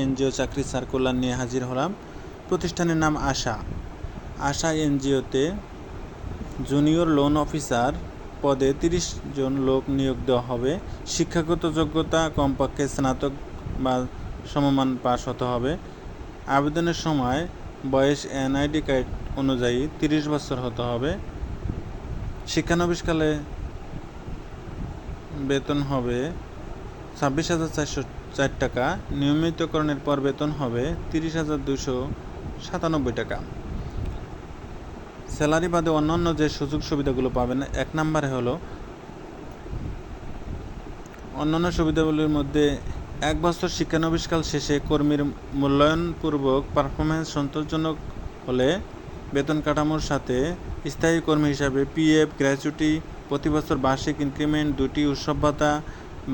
NGO চাকরি circular নিয়ে হাজির হলাম। প্রতিষ্ঠানের নাম আশা। আশা এনজিওতে জুনিয়র লোন অফিসার পদে 30 জন লোক নিয়োগ দেওয়া হবে। শিক্ষাগত যোগ্যতা কমপক্ষে স্নাতক বা সমমান পাস হতে হবে। আবেদনের সময় বয়স এনআইডি কার্ড অনুযায়ী 30 বছর হতে হবে। শিক্ষানবিশকালে বেতন হবে 26,404 টাকা। নিয়মিতকরণের পর বেতন হবে 30,297 টাকা। স্যালারি বাদে অন্যান্য যে সুযোগ সুবিধাগুলো পাবেন, 1 নম্বরে হলো অন্যান্য সুবিধাগুলির মধ্যে 1 বছর শিক্ষানবিশকাল শেষে কর্মীর মূল্যায়নপূর্বক পারফরমেন্স সন্তোষজনক হলে বেতন কাঠামোর সাথে স্থায়ী কর্মী হিসাবে পিএফ, গ্র্যাচুইটি, প্রতি বছর বার্ষিক ইনক্রিমেন্ট, 2টি উৎসব ভাতা,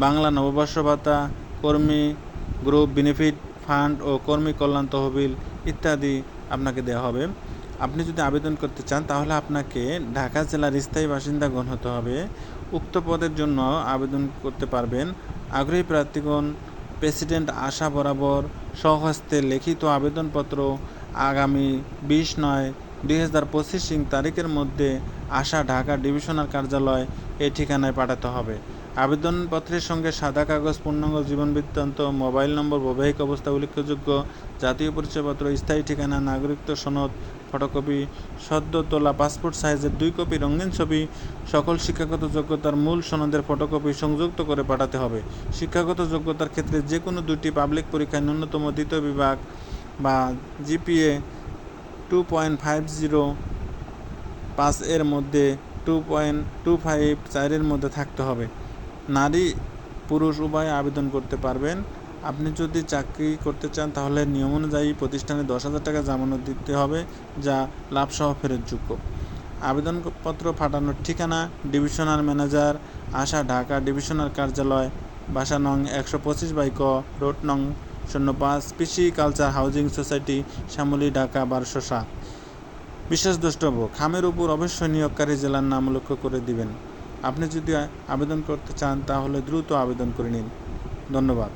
বাংলা নববর্ষ ভাতা, কর্মী গ্রুপ বেনিফিট ফান্ড ও কর্মী কল্যাণ তহবিল ইত্যাদি আপনাকে দেওয়া হবে। আপনি যদি আবেদন করতে চান তাহলে আপনাকে ঢাকা জেলার স্থায়ী বাসিন্দাগণ হতে হবে। উক্ত পদের জন্য আবেদন করতে পারবেন আগ্রহী প্রার্থীগণ প্রেসিডেন্ট আশা বরাবর স্বহস্তে লিখিত আবেদনপত্র আগামী 20/9/2025 তারিখের মধ্যে আশা ঢাকা ডিভিশনাল কার্যালয় এই ঠিকানায় পাঠাতে হবে। আবেদনপত্রের সঙ্গে সাদা কাগজ, পূর্ণাঙ্গ জীবন বৃত্তান্ত, মোবাইল নম্বর, বৈবাহিক অবস্থা উল্লেখযোগ্য, জাতীয় পরিচয়পত্র, স্থায়ী ঠিকানা, নাগরিকত্ব সনদ, ফটোকপি, সদ্য তোলা পাসপোর্ট সাইজের 2 কপি রঙিন ছবি, সকল শিক্ষাগত যোগ্যতার মূল সনদের ফটোকপি সংযুক্ত করে পাঠাতে হবে। শিক্ষাগত যোগ্যতার ক্ষেত্রে যে কোনো 2টি পাবলিক পরীক্ষায় ন্যূনতম দ্বিতীয় বিভাগ বা জিপিএ 2.50 5 এর মধ্যে 2.25 4 এর মধ্যে থাকতে হবে। নারী পুরুষ উভয়ে আবেদন করতে পারবেন। আপনি যদি চাকরি করতে চান তাহলে নিয়ম অনুযায়ী প্রতিষ্ঠানে 10,000 টাকা জামানত দিতে হবে, যা লাভসহ ফেরতযোগ্য। আবেদনপত্র পাঠানোর ঠিকানা divisional manager, Asha Dhaka divisional কার্যালয়, বাসা নং 125/ক, রোড নং 05, PC culture housing society, Shyamoli, Dhaka 1207। বিশেষ দ্রষ্টব্য: খামের উপর অবশ্যই নিয়োগকারী জেলার নাম উল্লেখ করে দিবেন। আপনি যদি আবেদন করতে চান তাহলে দ্রুত আবেদন করে নিন। ধন্যবাদ।